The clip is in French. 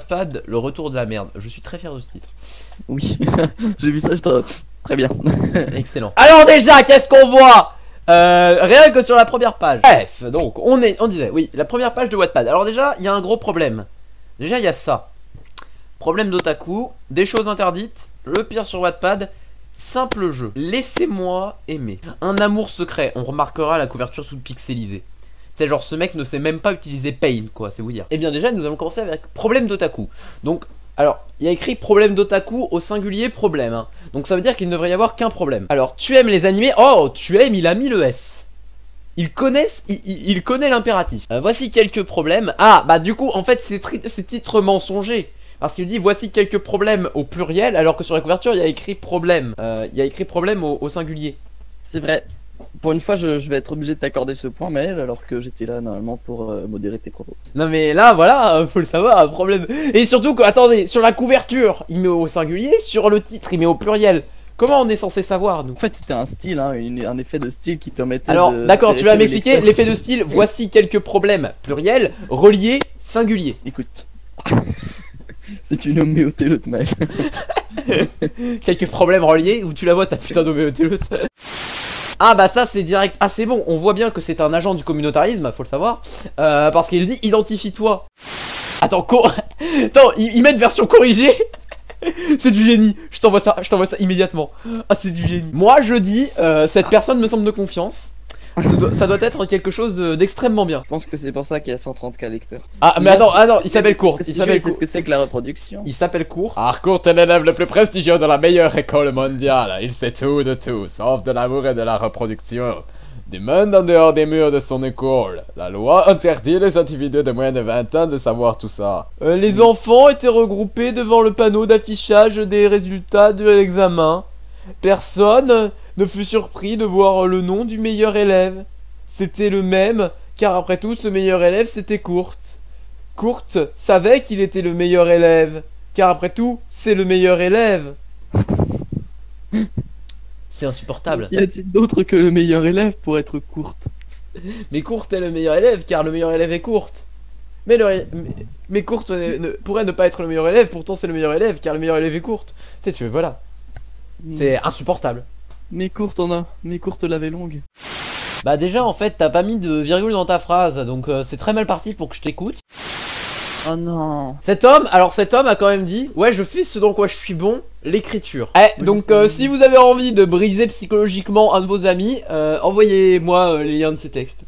Wattpad, le retour de la merde. Je suis très fier de ce titre. Oui, j'ai vu ça, très bien. Excellent. Alors déjà, qu'est-ce qu'on voit? Rien que sur la première page. Bref, donc on disait, oui, la première page de Wattpad. Alors déjà, il y a un gros problème. Déjà, il y a ça. Problème d'otaku, des choses interdites, le pire sur Wattpad, simple jeu. Laissez-moi aimer. Un amour secret, on remarquera la couverture sous-pixelisée. C'est genre ce mec ne sait même pas utiliser Paint, quoi, c'est vous dire. Et bien déjà, nous allons commencer avec problème d'otaku. Donc, alors, il y a écrit problème d'otaku au singulier problème. Hein. Donc ça veut dire qu'il ne devrait y avoir qu'un problème. Alors, tu aimes les animés? Oh, tu aimes, il a mis le S. Il connaît l'impératif. Voici quelques problèmes. Ah, bah du coup, en fait, c'est titre mensonger. Parce qu'il dit voici quelques problèmes au pluriel, alors que sur la couverture, il y a écrit problème. Il y a écrit problème au singulier. C'est vrai. Pour une fois, je vais être obligé de t'accorder ce point, Maël, alors que j'étais là normalement pour modérer tes propos. Non mais là, voilà, faut le savoir, un problème. Et surtout que, attendez, sur la couverture, il met au singulier, sur le titre, il met au pluriel. Comment on est censé savoir, nous? En fait, c'était un style, hein, un effet de style qui permettait Alors, d'accord, tu vas m'expliquer lecteur. l'effet de style. Voici quelques problèmes, pluriel, relié, singulier. Écoute, c'est une homéotélote, Maël. Quelques problèmes reliés, où tu la vois, ta putain d'homéotélote. Ah bah ça c'est direct, ah c'est bon, on voit bien que c'est un agent du communautarisme, faut le savoir, parce qu'il dit identifie-toi. Attends, attends, ils mettent version corrigée. C'est du génie, je t'envoie ça immédiatement. Ah c'est du génie. Moi je dis, cette personne me semble de confiance. Ça doit être quelque chose d'extrêmement bien. Je pense que c'est pour ça qu'il y a 130K lecteurs. Ah mais attends, il s'appelle Kurt. C'est ce que c'est que la reproduction. Il s'appelle Kurt. Ah, Kurt est l'élève le plus prestigieux de la meilleure école mondiale. Il sait tout de tout, sauf de l'amour et de la reproduction. Du monde en dehors des murs de son école. La loi interdit les individus de moins de 20 ans de savoir tout ça. Les enfants étaient regroupés devant le panneau d'affichage des résultats de l'examen. Personne ne fut surpris de voir le nom du meilleur élève. C'était le même, car après tout, ce meilleur élève, c'était Kurt. Kurt savait qu'il était le meilleur élève, car après tout, c'est le meilleur élève. C'est insupportable. Y a-t-il d'autre que le meilleur élève pour être Kurt? Mais Kurt est le meilleur élève, car le meilleur élève est Kurt. Mais Kurt pourrait ne pas être le meilleur élève, pourtant c'est le meilleur élève, car le meilleur élève est Kurt. Tu sais, voilà. C'est insupportable. Mais Kurt l'avait longue. Bah déjà en fait t'as pas mis de virgule dans ta phrase, donc c'est très mal parti pour que je t'écoute. Oh non. Cet homme a quand même dit ouais je fais ce dans quoi je suis bon, l'écriture. Oui, Donc si vous avez envie de briser psychologiquement un de vos amis, envoyez-moi les liens de ce texte.